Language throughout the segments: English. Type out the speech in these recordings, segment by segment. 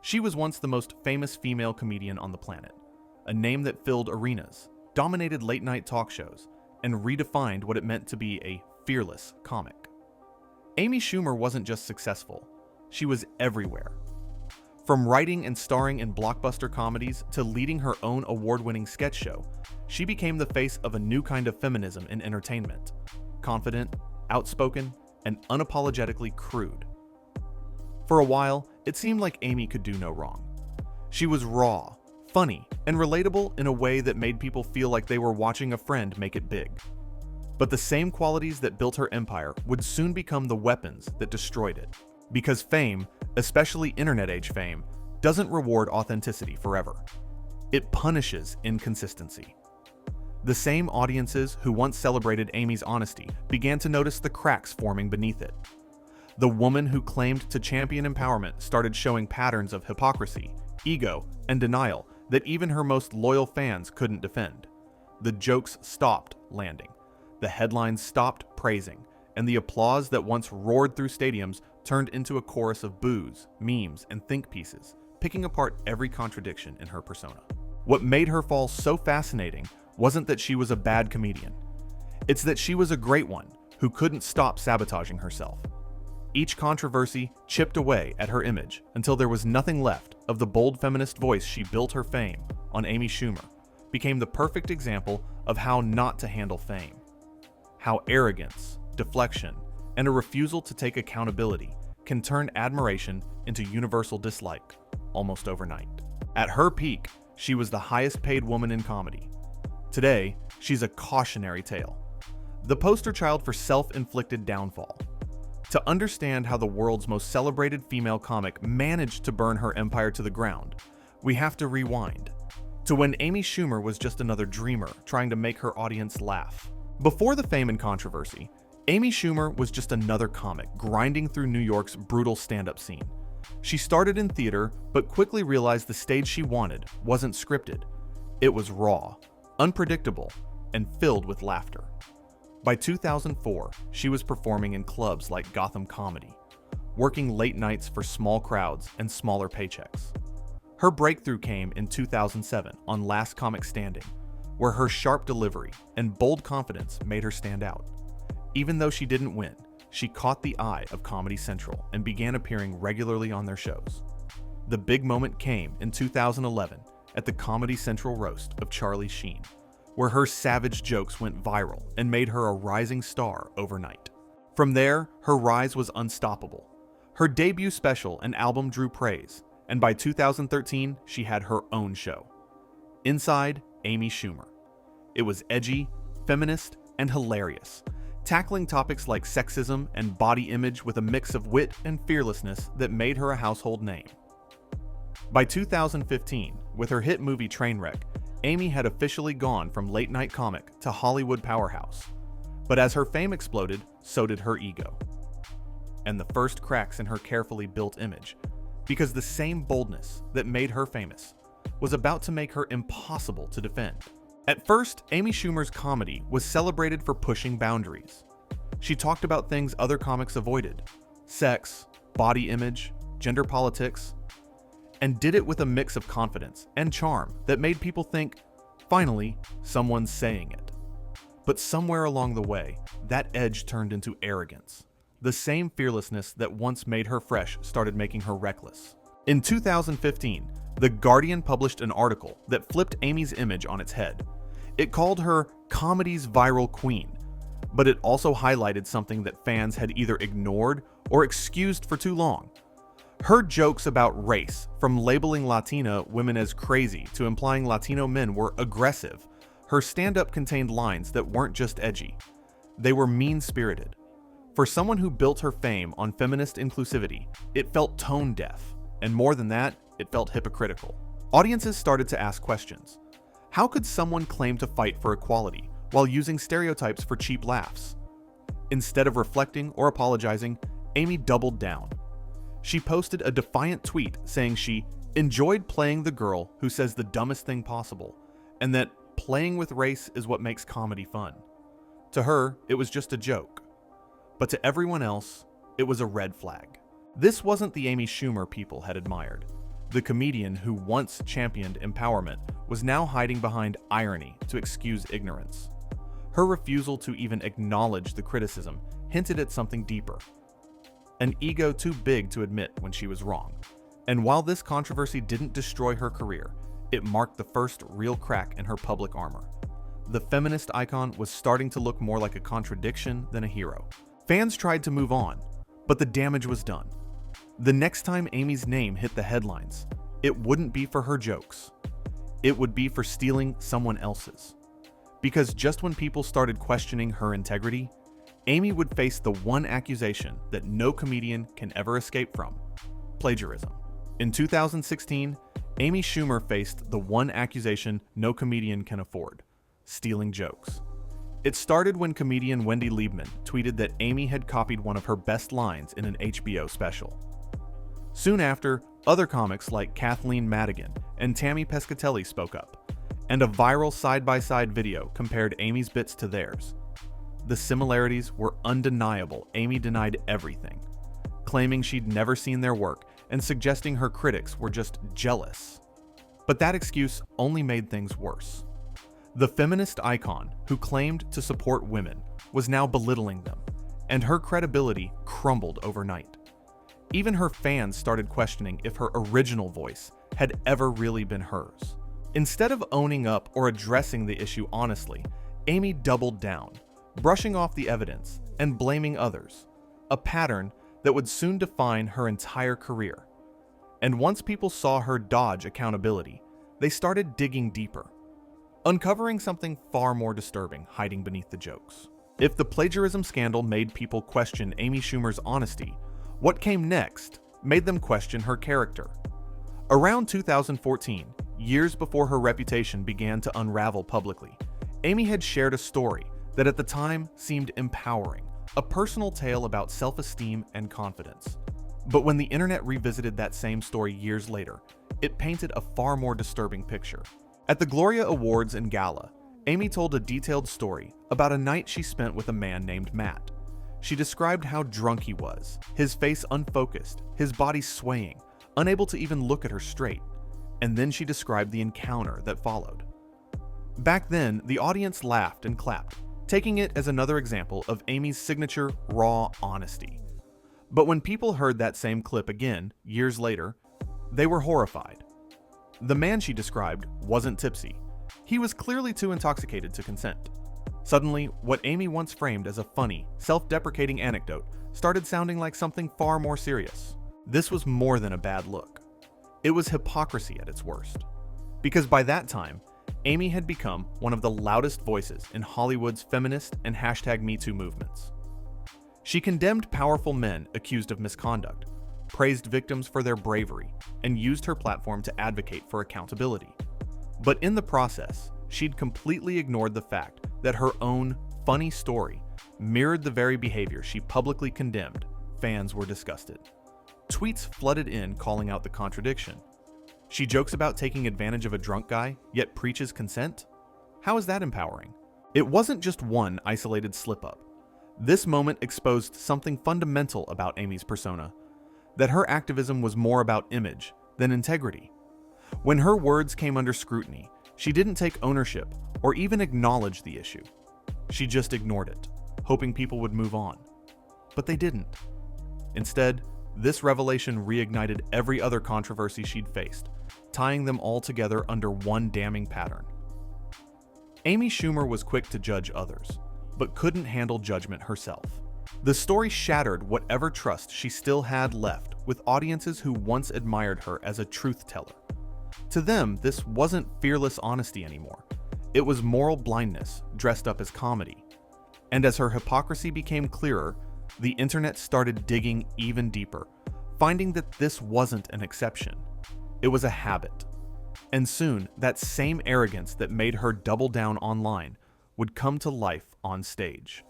She was once the most famous female comedian on the planet, a name that filled arenas, dominated late-night talk shows, and redefined what it meant to be a fearless comic. Amy Schumer wasn't just successful, she was everywhere. From writing and starring in blockbuster comedies to leading her own award-winning sketch show, she became the face of a new kind of feminism in entertainment: confident, outspoken, and unapologetically crude. For a while, it seemed like Amy could do no wrong. She was raw, funny, and relatable in a way that made people feel like they were watching a friend make it big. But the same qualities that built her empire would soon become the weapons that destroyed it. Because fame, especially internet-age fame, doesn't reward authenticity forever. It punishes inconsistency. The same audiences who once celebrated Amy's honesty began to notice the cracks forming beneath it. The woman who claimed to champion empowerment started showing patterns of hypocrisy, ego, and denial that even her most loyal fans couldn't defend. The jokes stopped landing. The headlines stopped praising, and the applause that once roared through stadiums turned into a chorus of boos, memes, and think pieces, picking apart every contradiction in her persona. What made her fall so fascinating wasn't that she was a bad comedian. It's that she was a great one who couldn't stop sabotaging herself. Each controversy chipped away at her image until there was nothing left of the bold feminist voice she built her fame on. Amy Schumer became the perfect example of how not to handle fame. How arrogance, deflection, and a refusal to take accountability can turn admiration into universal dislike almost overnight. At her peak, she was the highest paid woman in comedy. Today, she's a cautionary tale, the poster child for self-inflicted downfall. To understand how the world's most celebrated female comic managed to burn her empire to the ground, we have to rewind to when Amy Schumer was just another dreamer trying to make her audience laugh. Before the fame and controversy, Amy Schumer was just another comic grinding through New York's brutal stand-up scene. She started in theater, but quickly realized the stage she wanted wasn't scripted. It was raw, unpredictable, and filled with laughter. By 2004, she was performing in clubs like Gotham Comedy, working late nights for small crowds and smaller paychecks. Her breakthrough came in 2007 on Last Comic Standing, where her sharp delivery and bold confidence made her stand out. Even though she didn't win, she caught the eye of Comedy Central and began appearing regularly on their shows. The big moment came in 2011 at the Comedy Central roast of Charlie Sheen, where her savage jokes went viral and made her a rising star overnight. From there, her rise was unstoppable. Her debut special and album drew praise, and by 2013, she had her own show, Inside Amy Schumer. It was edgy, feminist, and hilarious, tackling topics like sexism and body image with a mix of wit and fearlessness that made her a household name. By 2015, with her hit movie Trainwreck, Amy had officially gone from late-night comic to Hollywood powerhouse. But as her fame exploded, so did her ego. And the first cracks in her carefully built image, because the same boldness that made her famous was about to make her impossible to defend. At first, Amy Schumer's comedy was celebrated for pushing boundaries. She talked about things other comics avoided: sex, body image, gender politics, and did it with a mix of confidence and charm that made people think, finally, someone's saying it. But somewhere along the way, that edge turned into arrogance. The same fearlessness that once made her fresh started making her reckless. In 2015, The Guardian published an article that flipped Amy's image on its head. It called her comedy's viral queen, but it also highlighted something that fans had either ignored or excused for too long. Her jokes about race, from labeling Latina women as crazy to implying Latino men were aggressive. Her stand-up contained lines that weren't just edgy. They were mean-spirited. For someone who built her fame on feminist inclusivity, it felt tone-deaf, and more than that, it felt hypocritical. Audiences started to ask questions. How could someone claim to fight for equality while using stereotypes for cheap laughs? Instead of reflecting or apologizing, Amy doubled down. She posted a defiant tweet saying she enjoyed playing the girl who says the dumbest thing possible, and that playing with race is what makes comedy fun. To her, it was just a joke. But to everyone else, it was a red flag. This wasn't the Amy Schumer people had admired. The comedian who once championed empowerment was now hiding behind irony to excuse ignorance. Her refusal to even acknowledge the criticism hinted at something deeper. An ego too big to admit when she was wrong. And while this controversy didn't destroy her career, it marked the first real crack in her public armor. The feminist icon was starting to look more like a contradiction than a hero. Fans tried to move on, but the damage was done. The next time Amy's name hit the headlines, it wouldn't be for her jokes. It would be for stealing someone else's. Because just when people started questioning her integrity, Amy would face the one accusation that no comedian can ever escape from: plagiarism. In 2016, Amy Schumer faced the one accusation no comedian can afford: stealing jokes. It started when comedian Wendy Liebman tweeted that Amy had copied one of her best lines in an HBO special. Soon after, other comics like Kathleen Madigan and Tammy Pescatelli spoke up, and a viral side-by-side video compared Amy's bits to theirs. The similarities were undeniable. Amy denied everything, claiming she'd never seen their work and suggesting her critics were just jealous. But that excuse only made things worse. The feminist icon who claimed to support women was now belittling them, and her credibility crumbled overnight. Even her fans started questioning if her original voice had ever really been hers. Instead of owning up or addressing the issue honestly, Amy doubled down, brushing off the evidence and blaming others, a pattern that would soon define her entire career. And once people saw her dodge accountability, they started digging deeper, uncovering something far more disturbing hiding beneath the jokes. If the plagiarism scandal made people question Amy Schumer's honesty, what came next made them question her character. Around 2014, years before her reputation began to unravel publicly, Amy had shared a story that at the time seemed empowering, a personal tale about self-esteem and confidence. But when the internet revisited that same story years later, it painted a far more disturbing picture. At the Gloria Awards and Gala, Amy told a detailed story about a night she spent with a man named Matt. She described how drunk he was, his face unfocused, his body swaying, unable to even look at her straight. And then she described the encounter that followed. Back then, the audience laughed and clapped, taking it as another example of Amy's signature raw honesty. But when people heard that same clip again, years later, they were horrified. The man she described wasn't tipsy. He was clearly too intoxicated to consent. Suddenly, what Amy once framed as a funny, self-deprecating anecdote started sounding like something far more serious. This was more than a bad look. It was hypocrisy at its worst. Because by that time, Amy had become one of the loudest voices in Hollywood's feminist and #MeToo movements. She condemned powerful men accused of misconduct, praised victims for their bravery, and used her platform to advocate for accountability. But in the process, she'd completely ignored the fact that her own funny story mirrored the very behavior she publicly condemned. Fans were disgusted. Tweets flooded in calling out the contradiction. She jokes about taking advantage of a drunk guy, yet preaches consent? How is that empowering? It wasn't just one isolated slip-up. This moment exposed something fundamental about Amy's persona, that her activism was more about image than integrity. When her words came under scrutiny, she didn't take ownership or even acknowledge the issue. She just ignored it, hoping people would move on. But they didn't. Instead, this revelation reignited every other controversy she'd faced, tying them all together under one damning pattern. Amy Schumer was quick to judge others, but couldn't handle judgment herself. The story shattered whatever trust she still had left with audiences who once admired her as a truth teller. To them, this wasn't fearless honesty anymore. It was moral blindness dressed up as comedy. And as her hypocrisy became clearer, the internet started digging even deeper, finding that this wasn't an exception. It was a habit. And soon, that same arrogance that made her double down online would come to life on stage,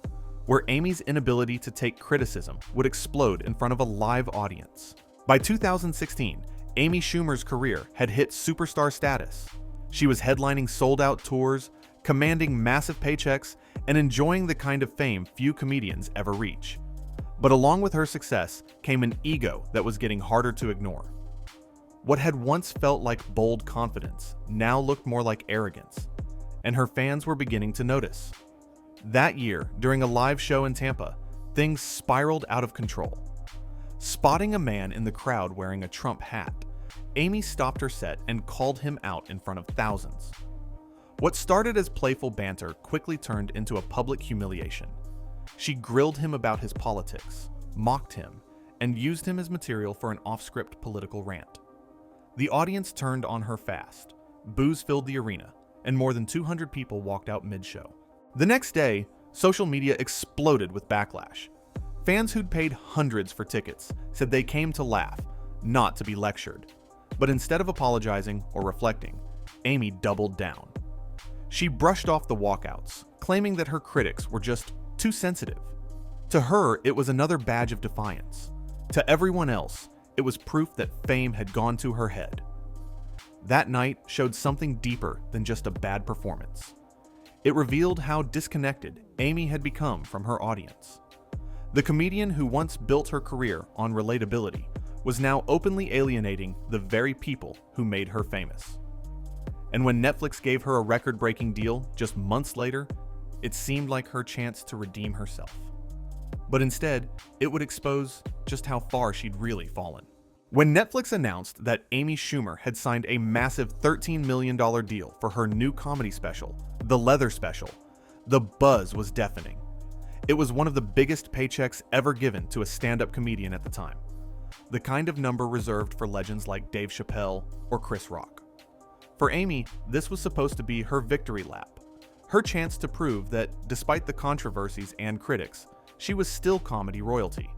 where Amy's inability to take criticism would explode in front of a live audience. By 2016, Amy Schumer's career had hit superstar status. She was headlining sold-out tours, commanding massive paychecks, and enjoying the kind of fame few comedians ever reach. But along with her success came an ego that was getting harder to ignore. What had once felt like bold confidence now looked more like arrogance, and her fans were beginning to notice. That year, during a live show in Tampa, things spiraled out of control. Spotting a man in the crowd wearing a Trump hat, Amy stopped her set and called him out in front of thousands. What started as playful banter quickly turned into a public humiliation. She grilled him about his politics, mocked him, and used him as material for an off-script political rant. The audience turned on her fast. Boos filled the arena, and more than 200 people walked out mid-show. The next day, social media exploded with backlash. Fans who'd paid hundreds for tickets said they came to laugh, not to be lectured. But instead of apologizing or reflecting, Amy doubled down. She brushed off the walkouts, claiming that her critics were just too sensitive. To her, it was another badge of defiance. To everyone else, it was proof that fame had gone to her head. That night showed something deeper than just a bad performance. It revealed how disconnected Amy had become from her audience. The comedian who once built her career on relatability was now openly alienating the very people who made her famous. And when Netflix gave her a record-breaking deal just months later, it seemed like her chance to redeem herself. But instead, it would expose just how far she'd really fallen. When Netflix announced that Amy Schumer had signed a massive $13 million deal for her new comedy special, The Leather Special, the buzz was deafening. It was one of the biggest paychecks ever given to a stand-up comedian at the time, the kind of number reserved for legends like Dave Chappelle or Chris Rock. For Amy, this was supposed to be her victory lap, her chance to prove that, despite the controversies and critics, she was still comedy royalty.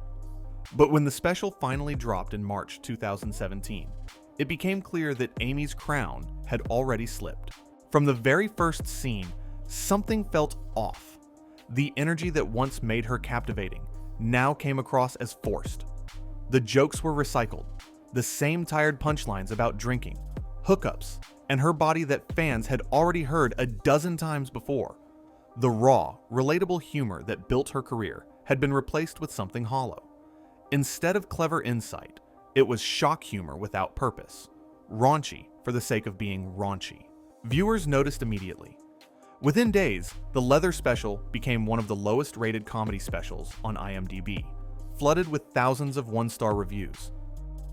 But when the special finally dropped in March 2017, it became clear that Amy's crown had already slipped. From the very first scene, something felt off. The energy that once made her captivating now came across as forced. The jokes were recycled, the same tired punchlines about drinking, hookups, and her body that fans had already heard a dozen times before. The raw, relatable humor that built her career had been replaced with something hollow. Instead of clever insight, it was shock humor without purpose, raunchy for the sake of being raunchy. Viewers noticed immediately. Within days, The Leather Special became one of the lowest-rated comedy specials on IMDb, flooded with thousands of one-star reviews.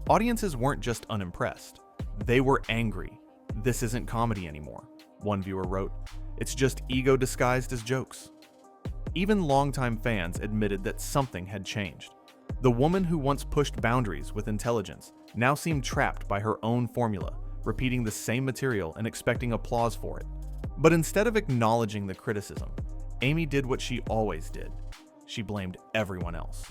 Audiences weren't just unimpressed, they were angry. "This isn't comedy anymore," one viewer wrote. "It's just ego disguised as jokes." Even longtime fans admitted that something had changed. The woman who once pushed boundaries with intelligence now seemed trapped by her own formula, repeating the same material and expecting applause for it. But instead of acknowledging the criticism, Amy did what she always did. She blamed everyone else.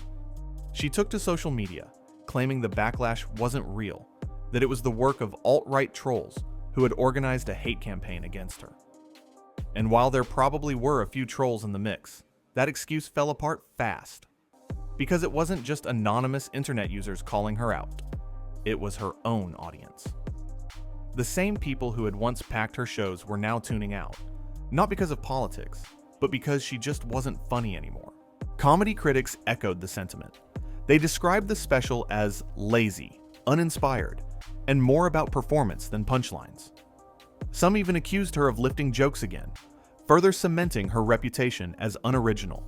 She took to social media, claiming the backlash wasn't real, that it was the work of alt-right trolls who had organized a hate campaign against her. And while there probably were a few trolls in the mix, that excuse fell apart fast. Because it wasn't just anonymous internet users calling her out. It was her own audience. The same people who had once packed her shows were now tuning out, not because of politics, but because she just wasn't funny anymore. Comedy critics echoed the sentiment. They described the special as lazy, uninspired, and more about performance than punchlines. Some even accused her of lifting jokes again, further cementing her reputation as unoriginal.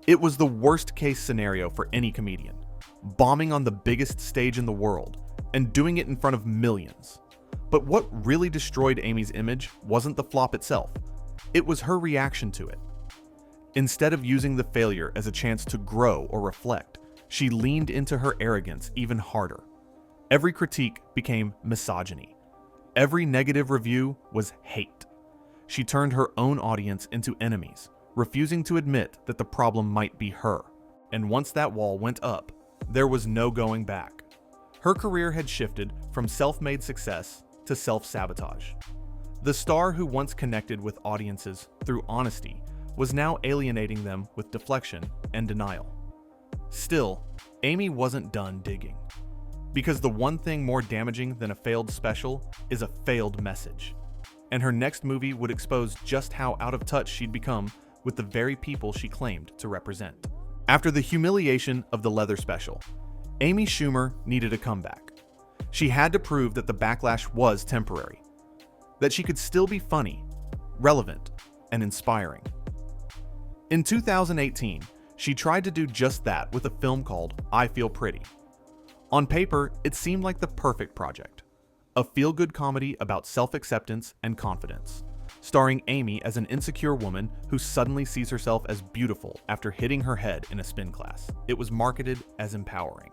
It was the worst-case scenario for any comedian, bombing on the biggest stage in the world and doing it in front of millions. But what really destroyed Amy's image wasn't the flop itself, it was her reaction to it. Instead of using the failure as a chance to grow or reflect, she leaned into her arrogance even harder. Every critique became misogyny. Every negative review was hate. She turned her own audience into enemies, refusing to admit that the problem might be her. And once that wall went up, there was no going back. Her career had shifted from self-made success to self-sabotage. The star who once connected with audiences through honesty was now alienating them with deflection and denial. Still, Amy wasn't done digging. Because the one thing more damaging than a failed special is a failed message. And her next movie would expose just how out of touch she'd become with the very people she claimed to represent. After the humiliation of The Leather Special, Amy Schumer needed a comeback. She had to prove that the backlash was temporary, that she could still be funny, relevant, and inspiring. In 2018, she tried to do just that with a film called I Feel Pretty. On paper, it seemed like the perfect project. A feel-good comedy about self-acceptance and confidence, starring Amy as an insecure woman who suddenly sees herself as beautiful after hitting her head in a spin class. It was marketed as empowering,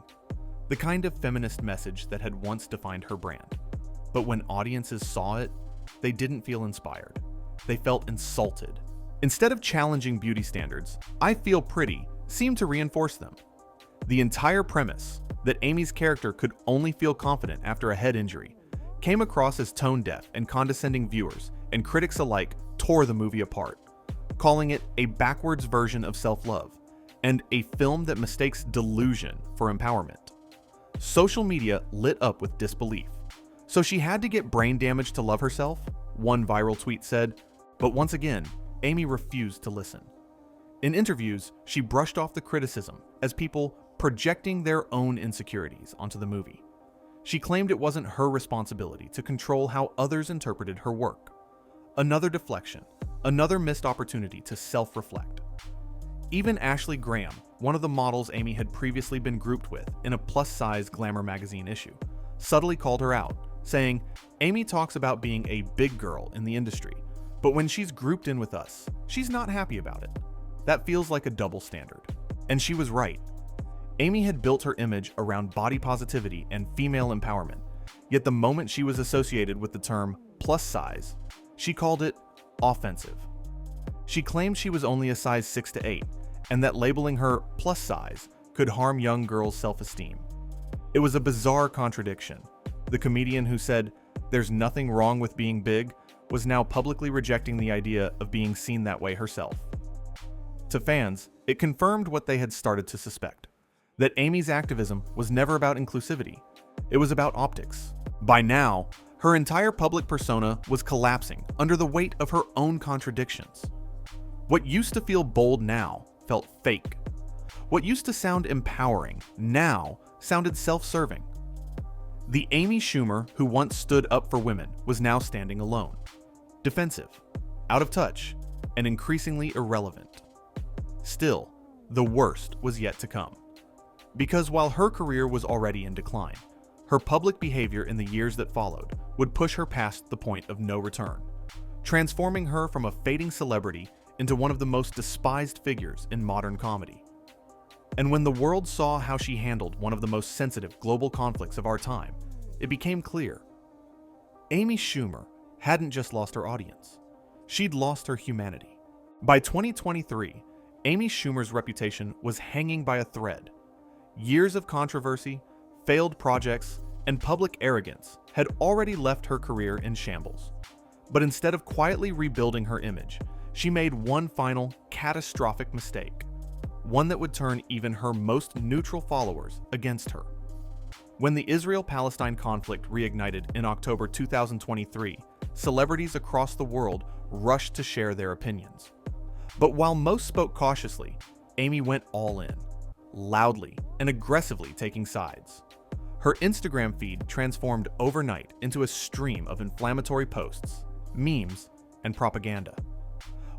the kind of feminist message that had once defined her brand. But when audiences saw it, they didn't feel inspired. They felt insulted. Instead of challenging beauty standards, I Feel Pretty seemed to reinforce them. The entire premise, that Amy's character could only feel confident after a head injury, came across as tone-deaf and condescending. Viewers and critics alike tore the movie apart, calling it a backwards version of self-love and a film that mistakes delusion for empowerment. Social media lit up with disbelief. So she had to get brain damage to love herself, one viral tweet said, but once again, Amy refused to listen. In interviews, she brushed off the criticism as people projecting their own insecurities onto the movie. She claimed it wasn't her responsibility to control how others interpreted her work. Another deflection, another missed opportunity to self-reflect. Even Ashley Graham, one of the models Amy had previously been grouped with in a plus-size Glamour magazine issue, subtly called her out, saying, "Amy talks about being a big girl in the industry, but when she's grouped in with us, she's not happy about it. That feels like a double standard." And she was right. Amy had built her image around body positivity and female empowerment, yet the moment she was associated with the term plus size, she called it offensive. She claimed she was only a size 6 to 8, and that labeling her plus size could harm young girls' self-esteem. It was a bizarre contradiction. The comedian who said, "There's nothing wrong with being big," was now publicly rejecting the idea of being seen that way herself. To fans, it confirmed what they had started to suspect, that Amy's activism was never about inclusivity. It was about optics. By now, her entire public persona was collapsing under the weight of her own contradictions. What used to feel bold now felt fake. What used to sound empowering now sounded self-serving. The Amy Schumer who once stood up for women was now standing alone, defensive, out of touch, and increasingly irrelevant. Still, the worst was yet to come. Because while her career was already in decline, her public behavior in the years that followed would push her past the point of no return, transforming her from a fading celebrity into one of the most despised figures in modern comedy. And when the world saw how she handled one of the most sensitive global conflicts of our time, it became clear. Amy Schumer hadn't just lost her audience, she'd lost her humanity. By 2023, Amy Schumer's reputation was hanging by a thread. Years of controversy, failed projects, and public arrogance had already left her career in shambles. But instead of quietly rebuilding her image, she made one final catastrophic mistake, one that would turn even her most neutral followers against her. When the Israel-Palestine conflict reignited in October 2023, celebrities across the world rushed to share their opinions. But while most spoke cautiously, Amy went all in, loudly and aggressively taking sides. Her Instagram feed transformed overnight into a stream of inflammatory posts, memes, and propaganda.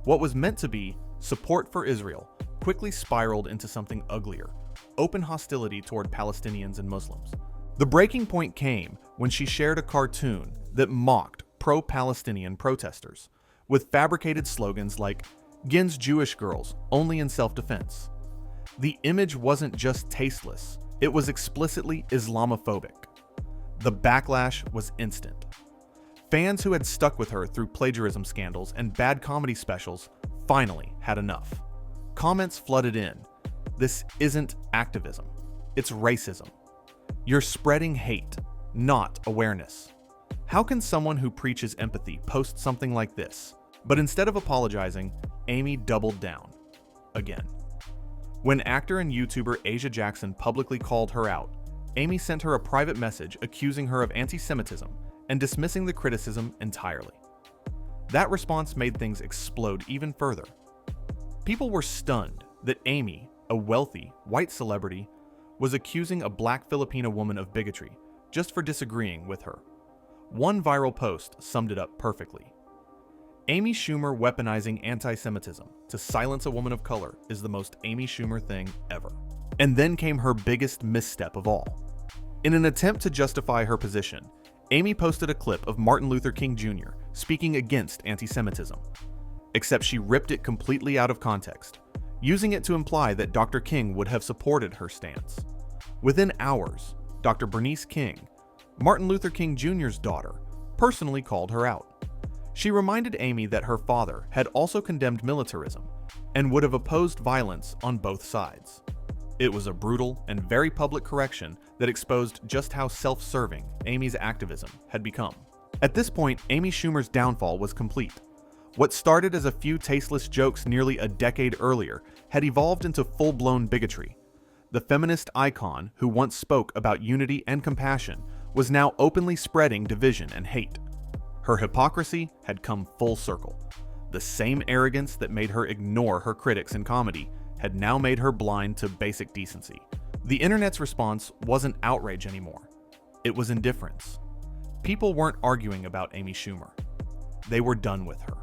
What was meant to be support for Israel quickly spiraled into something uglier, open hostility toward Palestinians and Muslims. The breaking point came when she shared a cartoon that mocked pro-Palestinian protesters, with fabricated slogans like, "Gins Jewish girls, only in self-defense." The image wasn't just tasteless, it was explicitly Islamophobic. The backlash was instant. Fans who had stuck with her through plagiarism scandals and bad comedy specials finally had enough. Comments flooded in. "This isn't activism, it's racism. You're spreading hate, not awareness. How can someone who preaches empathy post something like this?" But instead of apologizing, Amy doubled down. Again. When actor and YouTuber Asia Jackson publicly called her out, Amy sent her a private message accusing her of anti-Semitism and dismissing the criticism entirely. That response made things explode even further. People were stunned that Amy, a wealthy, white celebrity, was accusing a black Filipino woman of bigotry just for disagreeing with her. One viral post summed it up perfectly. Amy Schumer weaponizing anti-Semitism to silence a woman of color is the most Amy Schumer thing ever. And then came her biggest misstep of all. In an attempt to justify her position, Amy posted a clip of Martin Luther King Jr. speaking against anti-Semitism. Except she ripped it completely out of context, using it to imply that Dr. King would have supported her stance. Within hours, Dr. Bernice King, Martin Luther King Jr.'s daughter, personally called her out. She reminded Amy that her father had also condemned militarism and would have opposed violence on both sides. It was a brutal and very public correction that exposed just how self-serving Amy's activism had become. At this point, Amy Schumer's downfall was complete. What started as a few tasteless jokes nearly a decade earlier had evolved into full-blown bigotry. The feminist icon who once spoke about unity and compassion was now openly spreading division and hate. Her hypocrisy had come full circle. The same arrogance that made her ignore her critics in comedy had now made her blind to basic decency. The internet's response wasn't outrage anymore. It was indifference. People weren't arguing about Amy Schumer. They were done with her.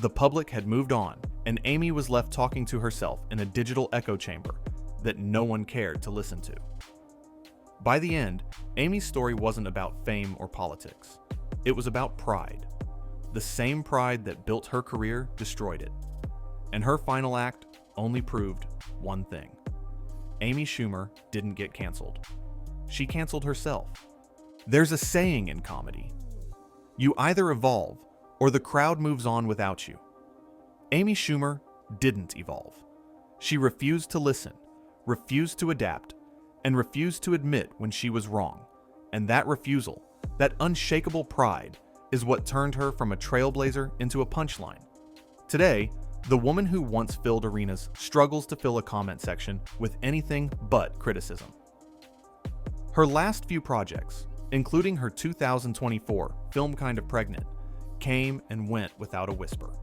The public had moved on, and Amy was left talking to herself in a digital echo chamber that no one cared to listen to. By the end, Amy's story wasn't about fame or politics. It was about pride. The same pride that built her career destroyed it. And her final act only proved one thing. Amy Schumer didn't get canceled. She canceled herself. There's a saying in comedy: you either evolve or the crowd moves on without you. Amy Schumer didn't evolve. She refused to listen, refused to adapt, and refused to admit when she was wrong. And that refusal, that unshakable pride, is what turned her from a trailblazer into a punchline. Today, the woman who once filled arenas struggles to fill a comment section with anything but criticism. Her last few projects, including her 2024 film Kind of Pregnant, came and went without a whisper.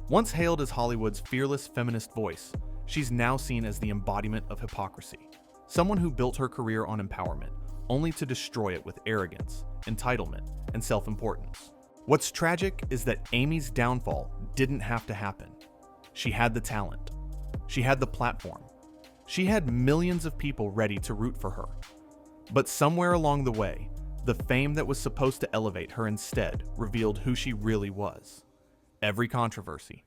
Once hailed as Hollywood's fearless feminist voice, she's now seen as the embodiment of hypocrisy, someone who built her career on empowerment, only to destroy it with arrogance, entitlement, and self-importance. What's tragic is that Amy's downfall didn't have to happen. She had the talent. She had the platform. She had millions of people ready to root for her. But somewhere along the way, the fame that was supposed to elevate her instead revealed who she really was. Every controversy,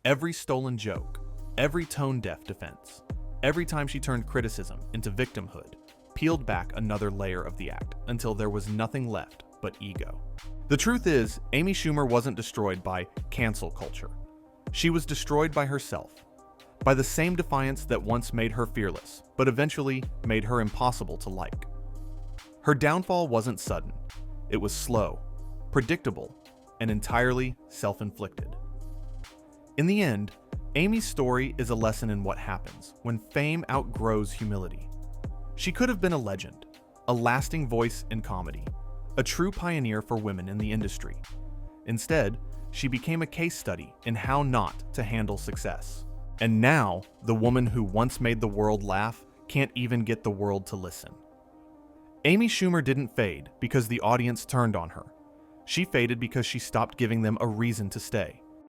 every stolen joke, every tone-deaf defense, every time she turned criticism into victimhood, peeled back another layer of the act until there was nothing left but ego. The truth is, Amy Schumer wasn't destroyed by cancel culture. She was destroyed by herself, by the same defiance that once made her fearless, but eventually made her impossible to like. Her downfall wasn't sudden. It was slow, predictable, and entirely self-inflicted. In the end, Amy's story is a lesson in what happens when fame outgrows humility. She could have been a legend, a lasting voice in comedy, a true pioneer for women in the industry. Instead, she became a case study in how not to handle success. And now, the woman who once made the world laugh can't even get the world to listen. Amy Schumer didn't fade because the audience turned on her. She faded because she stopped giving them a reason to stay.